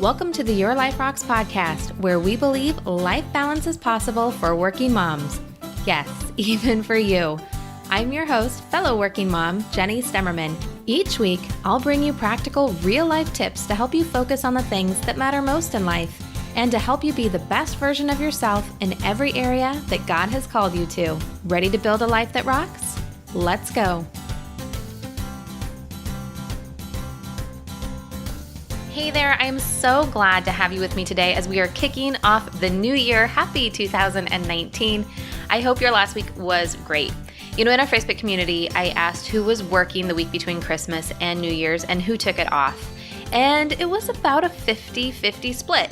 Welcome to the Your Life Rocks podcast, where we believe life balance is possible for working moms. Yes, even for you. I'm your host, fellow working mom, Jenny Stemmerman. Each week, I'll bring you practical, real-life tips to help you focus on the things that matter most in life and to help you be the best version of yourself in every area that God has called you to. Ready to build a life that rocks? Let's go. Hey there, I am so glad to have you with me today as we are kicking off the new year. Happy 2019. I hope your last week was great. You know, in our Facebook community, I asked who was working the week between Christmas and New Year's and who took it off. And it was about a 50-50 split.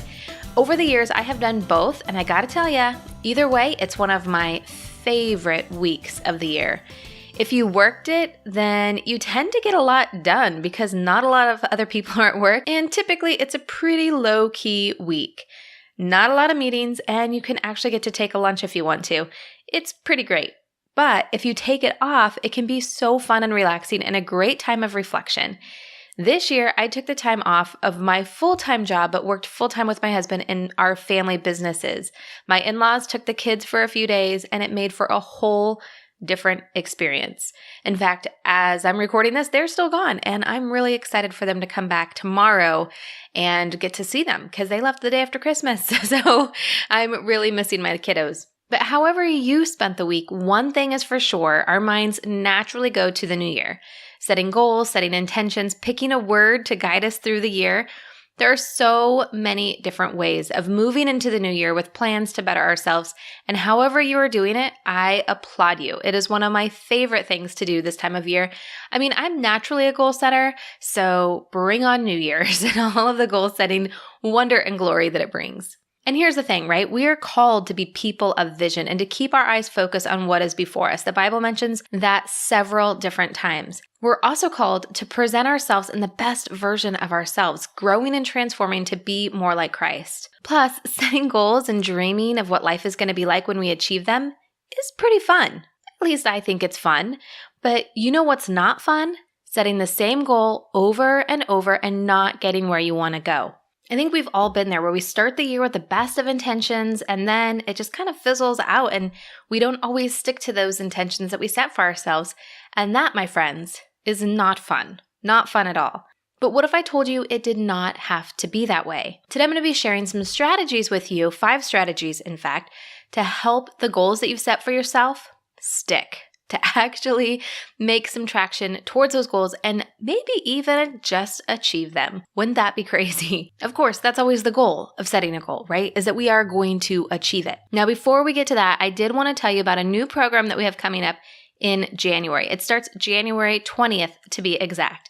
Over the years, I have done both, and I gotta tell ya, either way, it's one of my favorite weeks of the year. If you worked it, then you tend to get a lot done because not a lot of other people are at work, and typically it's a pretty low-key week. Not a lot of meetings, and you can actually get to take a lunch if you want to. It's pretty great. But if you take it off, it can be so fun and relaxing and a great time of reflection. This year, I took the time off of my full-time job, but worked full-time with my husband in our family businesses. My in-laws took the kids for a few days, and it made for a whole different experience. In fact, as I'm recording this, they're still gone, and I'm really excited for them to come back tomorrow and get to see them because they left the day after Christmas. So I'm really missing my kiddos. But however you spent the week, one thing is for sure, our minds naturally go to the new year. Setting goals, setting intentions, picking a word to guide us through the year. There are so many different ways of moving into the new year with plans to better ourselves, and however you are doing it, I applaud you. It is one of my favorite things to do this time of year. I mean, I'm naturally a goal setter, so bring on New Year's and all of the goal setting wonder and glory that it brings. And here's the thing, right? We are called to be people of vision and to keep our eyes focused on what is before us. The Bible mentions that several different times. We're also called to present ourselves in the best version of ourselves, growing and transforming to be more like Christ. Plus, setting goals and dreaming of what life is going to be like when we achieve them is pretty fun. At least I think it's fun. But you know what's not fun? Setting the same goal over and over and not getting where you want to go. I think we've all been there where we start the year with the best of intentions and then it just kind of fizzles out and we don't always stick to those intentions that we set for ourselves. And that, my friends, is not fun. Not fun at all. But what if I told you it did not have to be that way? Today I'm going to be sharing some strategies with you, 5 strategies in fact, to help the goals that you've set for yourself stick. To actually make some traction towards those goals and maybe even just achieve them. Wouldn't that be crazy? Of course, that's always the goal of setting a goal, right? Is that we are going to achieve it. Now, before we get to that, I did want to tell you about a new program that we have coming up in January. It starts January 20th to be exact.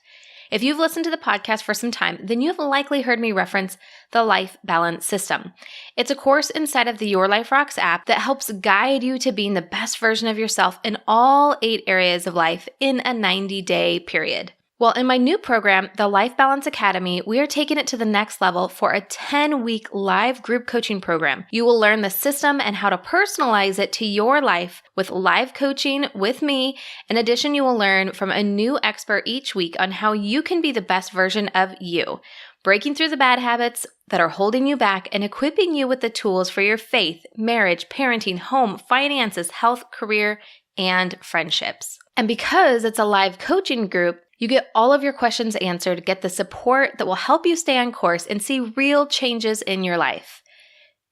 If you've listened to the podcast for some time, then you have likely heard me reference the Life Balance System. It's a course inside of the Your Life Rocks app that helps guide you to being the best version of yourself in all 8 areas of life in a 90-day period. Well, in my new program, the Life Balance Academy, we are taking it to the next level for a 10-week live group coaching program. You will learn the system and how to personalize it to your life with live coaching with me. In addition, you will learn from a new expert each week on how you can be the best version of you, breaking through the bad habits that are holding you back and equipping you with the tools for your faith, marriage, parenting, home, finances, health, career, and friendships. And because it's a live coaching group, you get all of your questions answered, get the support that will help you stay on course and see real changes in your life.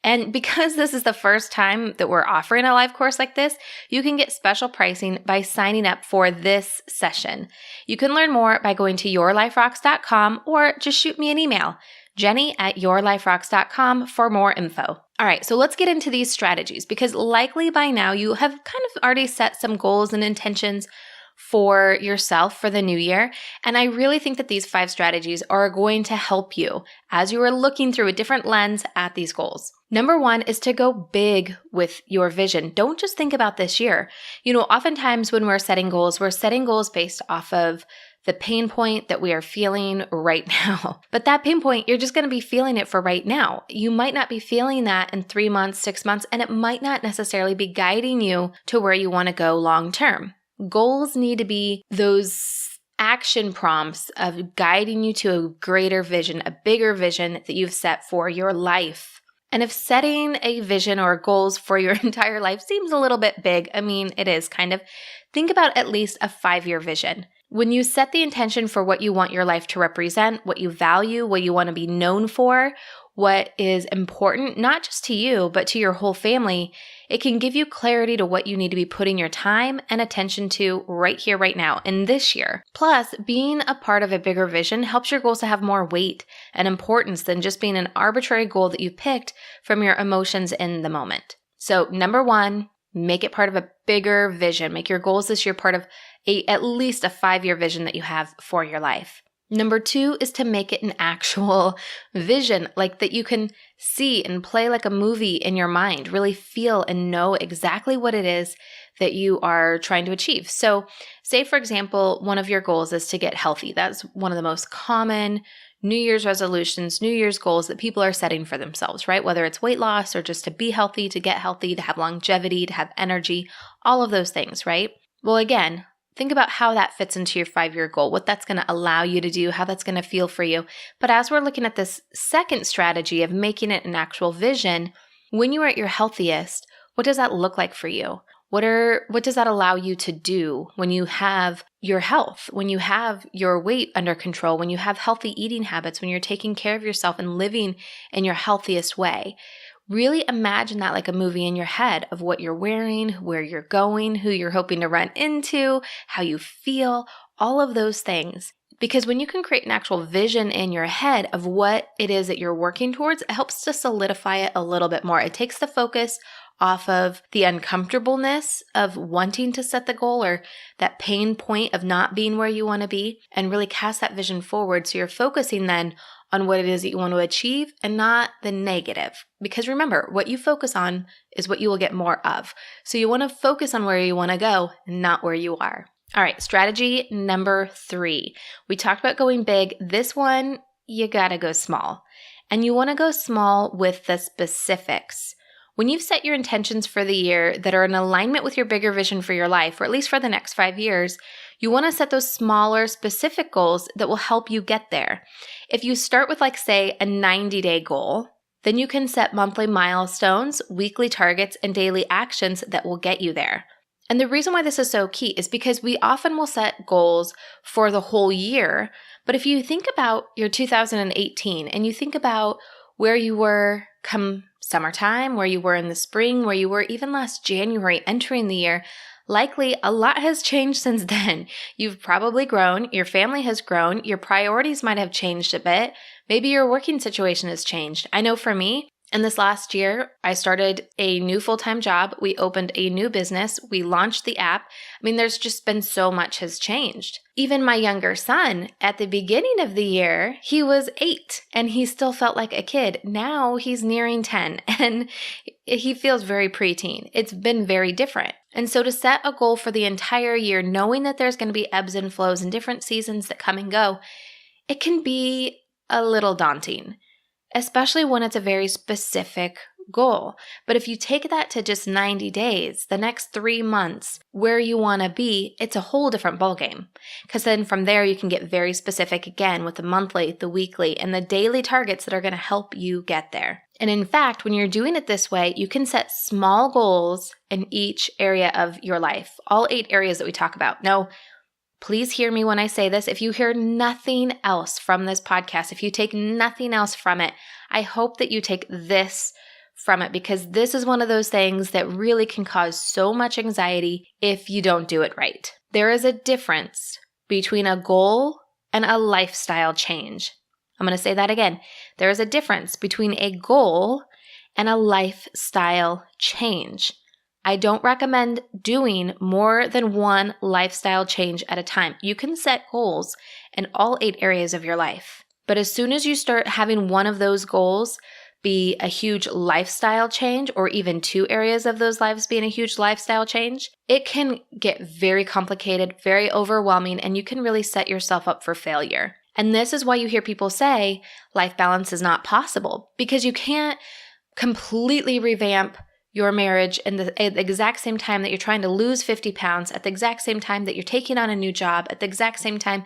And because this is the first time that we're offering a live course like this, you can get special pricing by signing up for this session. You can learn more by going to yourliferocks.com or just shoot me an email, jenny@yourliferocks.com for more info. All right, so let's get into these strategies because likely by now you have kind of already set some goals and intentions for yourself for the new year. And I really think that these 5 strategies are going to help you as you are looking through a different lens at these goals. Number 1 is to go big with your vision. Don't just think about this year. You know, oftentimes when we're setting goals based off of the pain point that we are feeling right now. But that pain point, you're just going to be feeling it for right now. You might not be feeling that in 3 months, 6 months, and it might not necessarily be guiding you to where you want to go long term. Goals need to be those action prompts of guiding you to a greater vision, a bigger vision that you've set for your life. And if setting a vision or goals for your entire life seems a little bit big, I mean, it is kind of, think about at least a 5-year vision. When you set the intention for what you want your life to represent, what you value, what you want to be known for, what is important, not just to you, but to your whole family, it can give you clarity to what you need to be putting your time and attention to right here, right now, in this year. Plus, being a part of a bigger vision helps your goals to have more weight and importance than just being an arbitrary goal that you picked from your emotions in the moment. So, number 1, make it part of a bigger vision. Make your goals this year part of at least a 5-year vision that you have for your life. Number 2 is to make it an actual vision, like that you can see and play like a movie in your mind, really feel and know exactly what it is that you are trying to achieve. So say, for example, one of your goals is to get healthy. That's one of the most common New Year's resolutions, New Year's goals that people are setting for themselves, right? Whether it's weight loss or just to be healthy, to get healthy, to have longevity, to have energy, all of those things, right? Well, again, think about how that fits into your 5-year goal, what that's going to allow you to do, how that's going to feel for you. But as we're looking at this second strategy of making it an actual vision, when you are at your healthiest, what does that look like for you? What does that allow you to do when you have your health, when you have your weight under control, when you have healthy eating habits, when you're taking care of yourself and living in your healthiest way? Really imagine that like a movie in your head of what you're wearing, where you're going, who you're hoping to run into, how you feel, all of those things. Because when you can create an actual vision in your head of what it is that you're working towards, it helps to solidify it a little bit more. It takes the focus off of the uncomfortableness of wanting to set the goal or that pain point of not being where you want to be, and really cast that vision forward. So you're focusing then on what it is that you want to achieve and not the negative. Because remember, what you focus on is what you will get more of. So you want to focus on where you want to go, not where you are. All right, strategy number 3. We talked about going big. This one, you got to go small. And you want to go small with the specifics. When you've set your intentions for the year that are in alignment with your bigger vision for your life, or at least for the next 5 years, you want to set those smaller, specific goals that will help you get there. If you start with, like, say, a 90-day goal, then you can set monthly milestones, weekly targets, and daily actions that will get you there. And the reason why this is so key is because we often will set goals for the whole year. But if you think about your 2018 and you think about where you were come summertime, where you were in the spring, where you were even last January entering the year, likely a lot has changed since then. You've probably grown, your family has grown, your priorities might have changed a bit. Maybe your working situation has changed. I know for me, in this last year, I started a new full-time job. We opened a new business. We launched the app. I mean, there's just been so much has changed. Even my younger son, at the beginning of the year, he was 8 and he still felt like a kid. Now he's nearing 10 and he feels very preteen. It's been very different. And so to set a goal for the entire year, knowing that there's going to be ebbs and flows and different seasons that come and go, it can be a little daunting, especially when it's a very specific goal. But if you take that to just 90 days, the next 3 months, where you want to be, it's a whole different ballgame. Because then from there, you can get very specific again with the monthly, the weekly, and the daily targets that are going to help you get there. And in fact, when you're doing it this way, you can set small goals in each area of your life, all 8 areas that we talk about. Now, please hear me when I say this. If you hear nothing else from this podcast, if you take nothing else from it, I hope that you take this from it, because this is one of those things that really can cause so much anxiety if you don't do it right. There is a difference between a goal and a lifestyle change. I'm going to say that again. There is a difference between a goal and a lifestyle change. I don't recommend doing more than one lifestyle change at a time. You can set goals in all 8 areas of your life. But as soon as you start having one of those goals be a huge lifestyle change, or even 2 areas of those lives being a huge lifestyle change, it can get very complicated, very overwhelming, and you can really set yourself up for failure. And this is why you hear people say life balance is not possible, because you can't completely revamp your marriage at the exact same time that you're trying to lose 50 pounds, at the exact same time that you're taking on a new job, at the exact same time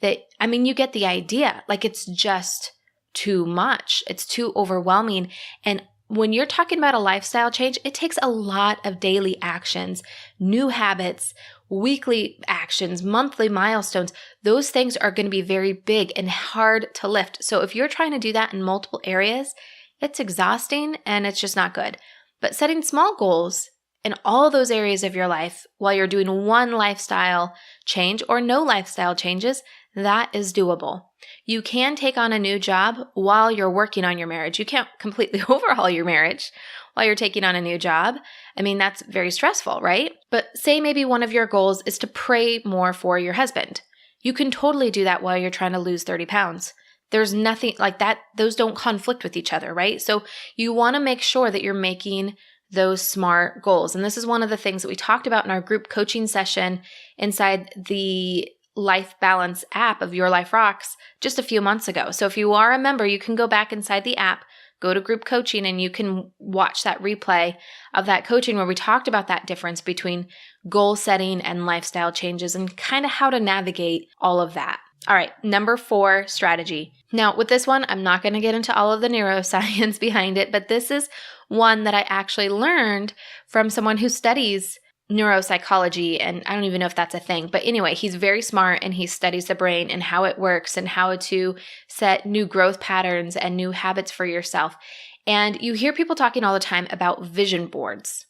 that, you get the idea. Like, it's just too much. It's too overwhelming. And when you're talking about a lifestyle change, it takes a lot of daily actions, new habits, weekly actions, monthly milestones. Those things are going to be very big and hard to lift. So if you're trying to do that in multiple areas, it's exhausting and it's just not good. But setting small goals in all those areas of your life while you're doing one lifestyle change or no lifestyle changes, that is doable. You can take on a new job while you're working on your marriage. You can't completely overhaul your marriage while you're taking on a new job. That's very stressful, right? But say maybe one of your goals is to pray more for your husband. You can totally do that while you're trying to lose 30 pounds. There's nothing like that. Those don't conflict with each other, right? So you want to make sure that you're making those SMART goals. And this is one of the things that we talked about in our group coaching session inside the Life Balance app of Your Life Rocks just a few months ago. So if you are a member, you can go back inside the app, go to group coaching, and you can watch that replay of that coaching where we talked about that difference between goal setting and lifestyle changes and kind of how to navigate all of that. All right, number 4, strategy. Now, with this one, I'm not going to get into all of the neuroscience behind it, but this is one that I actually learned from someone who studies neuropsychology, and I don't even know if that's a thing. But anyway, he's very smart and he studies the brain and how it works and how to set new growth patterns and new habits for yourself. And you hear people talking all the time about vision boards.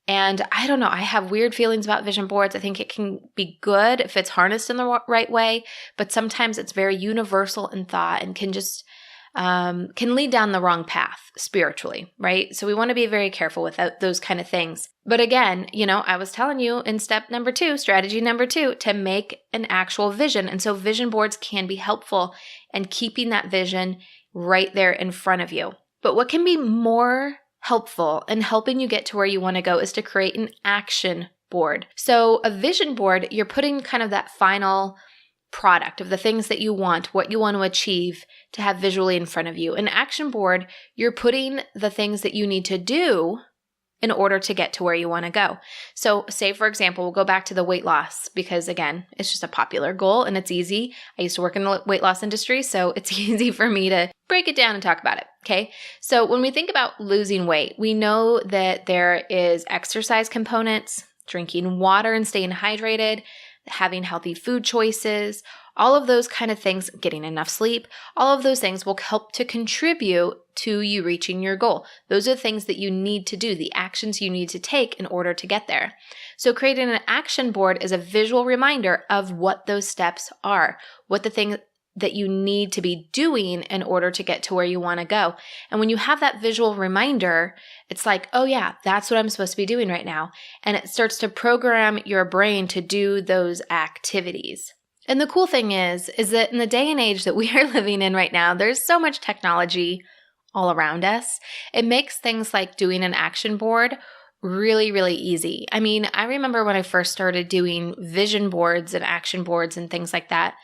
And I don't know, I have weird feelings about vision boards. I think it can be good if it's harnessed in the right way, but sometimes it's very universal in thought and can just can lead down the wrong path spiritually, right? So we want to be very careful with those kind of things. But again, I was telling you in step number 2, strategy number 2, to make an actual vision. And so vision boards can be helpful in keeping that vision right there in front of you. But what can be more helpful in helping you get to where you want to go is to create an action board. So a vision board, you're putting kind of that final product of the things that you want, what you want to achieve to have visually in front of you. An action board, you're putting the things that you need to do in order to get to where you want to go. So say, for example, we'll go back to the weight loss because, again, it's just a popular goal and it's easy. I used to work in the weight loss industry, so it's easy for me to break it down and talk about it, okay? So when we think about losing weight, we know that there is exercise components, drinking water and staying hydrated, having healthy food choices, all of those kind of things, getting enough sleep, all of those things will help to contribute to you reaching your goal. Those are the things that you need to do, the actions you need to take in order to get there. So creating an action board is a visual reminder of what those steps are, what the thing that you need to be doing in order to get to where you want to go. And when you have that visual reminder, it's like, oh yeah, that's what I'm supposed to be doing right now. And it starts to program your brain to do those activities. And the cool thing is that in the day and age that we are living in right now, there's so much technology all around us. It makes things like doing an action board really, really easy. I remember when I first started doing vision boards and action boards and things like that.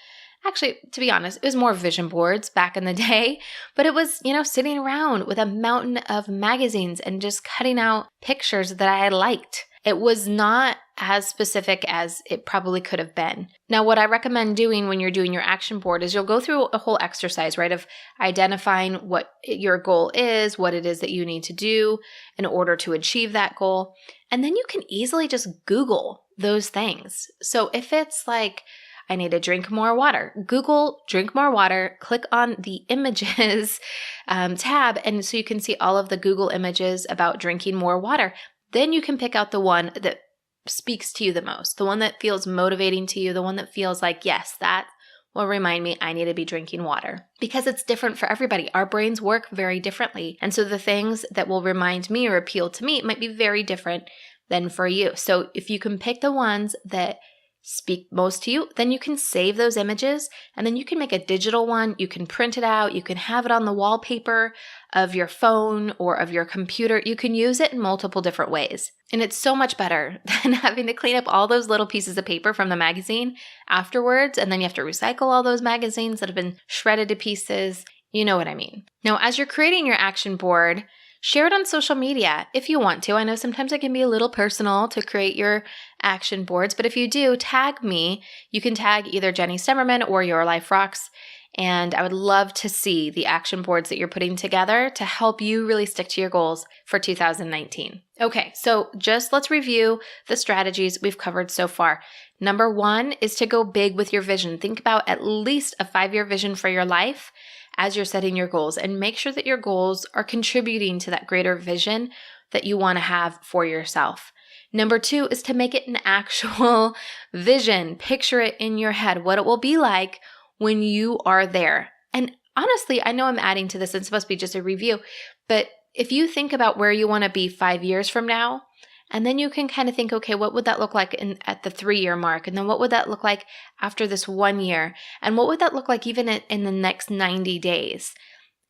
Actually, to be honest, it was more vision boards back in the day, but it was, sitting around with a mountain of magazines and just cutting out pictures that I had liked. It was not as specific as it probably could have been. Now, what I recommend doing when you're doing your action board is you'll go through a whole exercise, right, of identifying what your goal is, what it is that you need to do in order to achieve that goal. And then you can easily just Google those things. So if it's like, I need to drink more water, Google drink more water, click on the images tab, and so you can see all of the Google images about drinking more water. Then you can pick out the one that speaks to you the most, the one that feels motivating to you, the one that feels like, yes, that will remind me I need to be drinking water. Because it's different for everybody. Our brains work very differently. And so the things that will remind me or appeal to me might be very different than for you. So if you can pick the ones that speak most to you, then you can save those images and then you can make a digital one. You can print it out. You can have it on the wallpaper of your phone or of your computer. You can use it in multiple different ways. And it's so much better than having to clean up all those little pieces of paper from the magazine afterwards. And then you have to recycle all those magazines that have been shredded to pieces. You know what I mean. Now, as you're creating your action board, Share it on social media if you want to. I know sometimes it can be a little personal to create your action boards, but if you do, tag me. You can tag either Jenny Stemmerman or Your Life Rocks, and I would love to see the action boards that you're putting together to help you really stick to your goals for 2019. Okay, so just let's review the strategies we've covered so far. Number 1 is to go big with your vision. Think about at least a 5-year vision for your life as you're setting your goals, and make sure that your goals are contributing to that greater vision that you want to have for yourself. Number 2 is to make it an actual vision. Picture it in your head, what it will be like when you are there. And honestly, I know I'm adding to this, it's supposed to be just a review, but if you think about where you want to be 5 years from now, and then you can kind of think, okay, what would that look like at the 3-year mark? And then what would that look like after this 1 year? And what would that look like even in the next 90 days?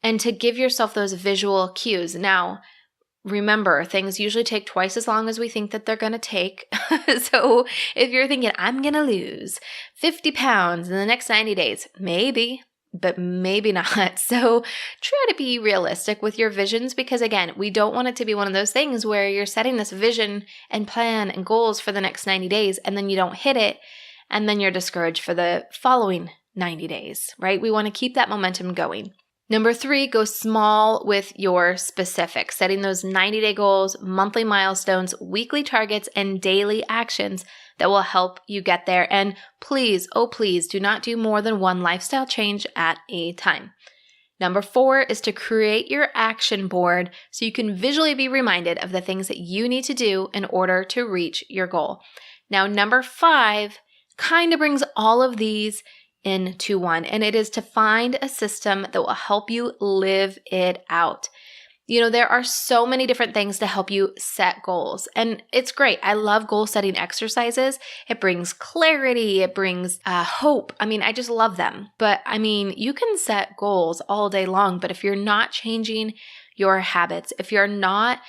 And to give yourself those visual cues. Now, remember, things usually take twice as long as we think that they're going to take. So if you're thinking, I'm going to lose 50 pounds in the next 90 days, maybe, but maybe not. So try to be realistic with your visions, because again, we don't want it to be one of those things where you're setting this vision and plan and goals for the next 90 days and then you don't hit it and then you're discouraged for the following 90 days, right? We want to keep that momentum going. Number 3, go small with your specifics, setting those 90-day goals, monthly milestones, weekly targets, and daily actions that will help you get there. And please, oh please, do not do more than one lifestyle change at a time. Number 4 is to create your action board so you can visually be reminded of the things that you need to do in order to reach your goal. Now, number 5 kind of brings all of these into one, and it is to find a system that will help you live it out. You know, there are so many different things to help you set goals, and it's great. I love goal setting exercises. It brings clarity. It brings hope. I mean, I just love them. But I mean, you can set goals all day long, but if you're not changing your habits, if you're not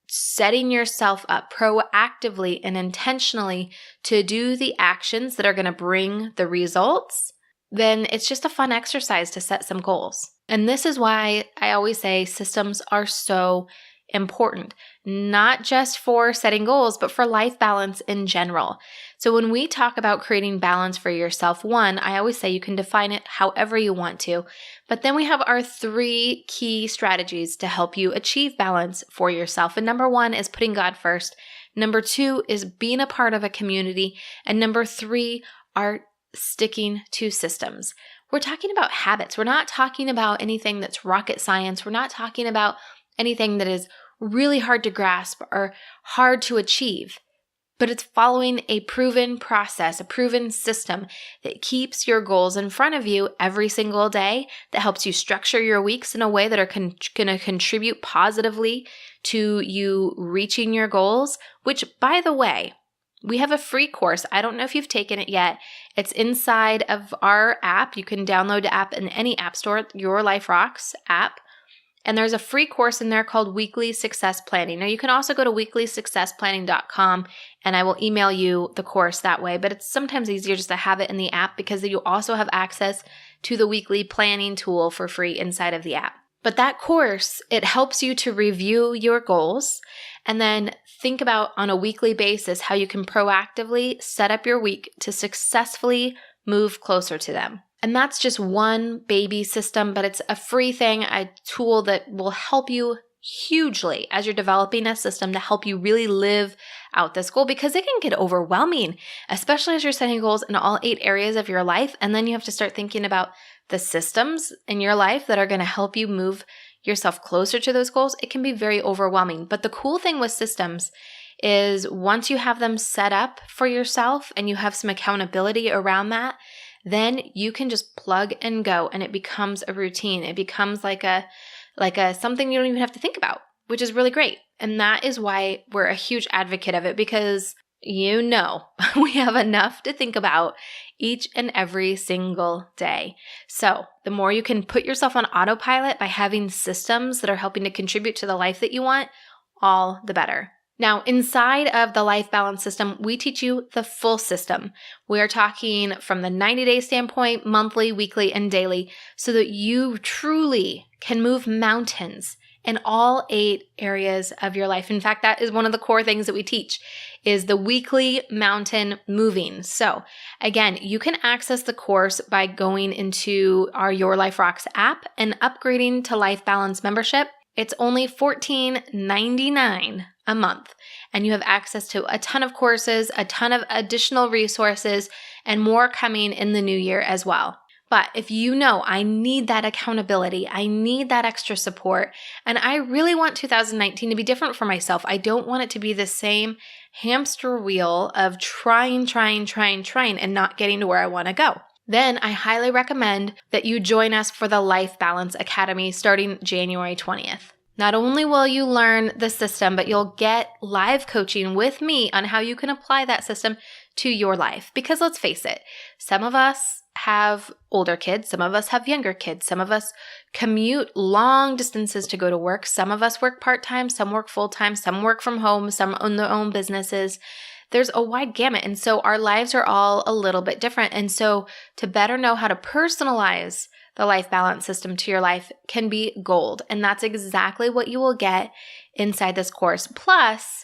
setting yourself up proactively and intentionally to do the actions that are going to bring the results, then it's just a fun exercise to set some goals. And this is why I always say systems are so important, not just for setting goals, but for life balance in general. So when we talk about creating balance for yourself, 1, I always say you can define it however you want to, but then we have our 3 key strategies to help you achieve balance for yourself. And number 1 is putting God first. Number 2 is being a part of a community. And number 3 are sticking to systems. We're talking about habits. We're not talking about anything that's rocket science. We're not talking about anything that is really hard to grasp or hard to achieve, but it's following a proven process, a proven system that keeps your goals in front of you every single day, that helps you structure your weeks in a way that are going to contribute positively to you reaching your goals, which, by the way, we have a free course. I don't know if you've taken it yet. It's inside of our app. You can download the app in any app store, Your Life Rocks app. And there's a free course in there called Weekly Success Planning. Now, you can also go to weeklysuccessplanning.com and I will email you the course that way. But it's sometimes easier just to have it in the app because you also have access to the weekly planning tool for free inside of the app. But that course, it helps you to review your goals and then think about on a weekly basis how you can proactively set up your week to successfully move closer to them. And that's just one baby system, but it's a free thing, a tool that will help you hugely as you're developing a system to help you really live out this goal, because it can get overwhelming, especially as you're setting goals in all 8 areas of your life. And then you have to start thinking about the systems in your life that are going to help you move yourself closer to those goals. It can be very overwhelming. But the cool thing with systems is once you have them set up for yourself and you have some accountability around that, then you can just plug and go and it becomes a routine. It becomes like a something you don't even have to think about, which is really great. And that is why we're a huge advocate of it, because you know we have enough to think about each and every single day. So the more you can put yourself on autopilot by having systems that are helping to contribute to the life that you want, all the better. Now, inside of the life balance system, we teach you the full system. We are talking from the 90-day standpoint, monthly, weekly, and daily, so that you truly can move mountains in all 8 areas of your life. In fact, that is one of the core things that we teach is the weekly mountain moving. So again, you can access the course by going into our Your Life Rocks app and upgrading to Life Balance membership. It's only $14.99 a month, and you have access to a ton of courses, a ton of additional resources, and more coming in the new year as well. But if you know, I need that accountability, I need that extra support, and I really want 2019 to be different for myself. I don't want it to be the same hamster wheel of trying, and not getting to where I want to go. Then I highly recommend that you join us for the Life Balance Academy starting January 20th. Not only will you learn the system, but you'll get live coaching with me on how you can apply that system to your life. Because let's face it, some of us have older kids, some of us have younger kids, some of us commute long distances to go to work, some of us work part-time, some work full-time, some work from home, some own their own businesses. There's a wide gamut, and so our lives are all a little bit different. And so to better know how to personalize the life balance system to your life can be gold. And that's exactly what you will get inside this course. Plus,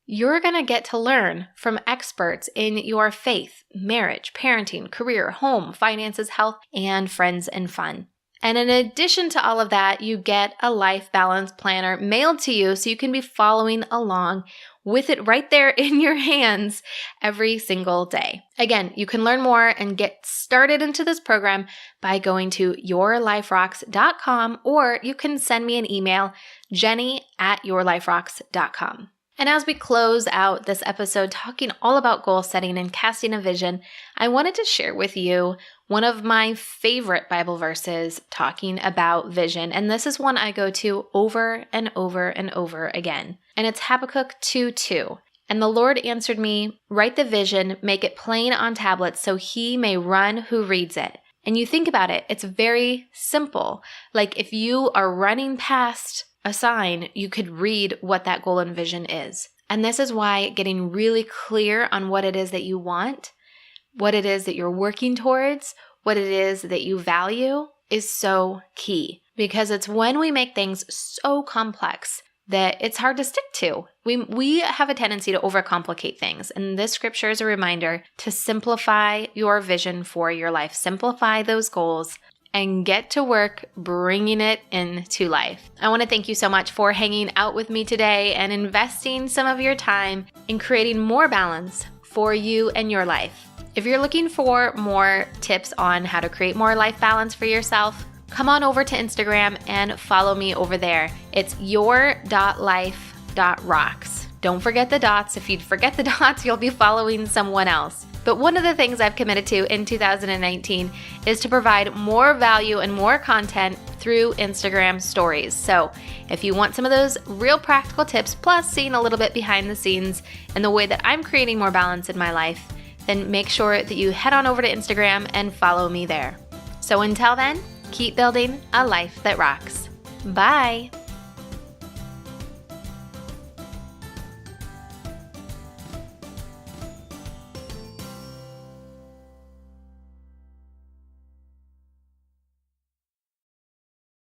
you're going to get to learn from experts in your faith, marriage, parenting, career, home, finances, health, and friends and fun. And in addition to all of that, you get a life balance planner mailed to you so you can be following along with it right there in your hands every single day. Again, you can learn more and get started into this program by going to yourliferocks.com, or you can send me an email, jenny@yourliferocks.com. And as we close out this episode talking all about goal setting and casting a vision, I wanted to share with you one of my favorite Bible verses talking about vision. And this is one I go to over and over and over again. And it's Habakkuk 2:2. And the Lord answered me, write the vision, make it plain on tablets so he may run who reads it. And you think about it, it's very simple. Like if you are running past a sign, you could read what that goal and vision is. And this is why getting really clear on what it is that you want, what it is that you're working towards, what it is that you value is so key. Because it's when we make things so complex that it's hard to stick to. We have a tendency to overcomplicate things. And this scripture is a reminder to simplify your vision for your life. Simplify those goals and get to work bringing it into life. I want to thank you so much for hanging out with me today and investing some of your time in creating more balance for you and your life. If you're looking for more tips on how to create more life balance for yourself, come on over to Instagram and follow me over there. It's your.life.rocks. Don't forget the dots. If you forget the dots, you'll be following someone else. But one of the things I've committed to in 2019 is to provide more value and more content through Instagram stories. So if you want some of those real practical tips, plus seeing a little bit behind the scenes and the way that I'm creating more balance in my life, then make sure that you head on over to Instagram and follow me there. So until then, keep building a life that rocks. Bye.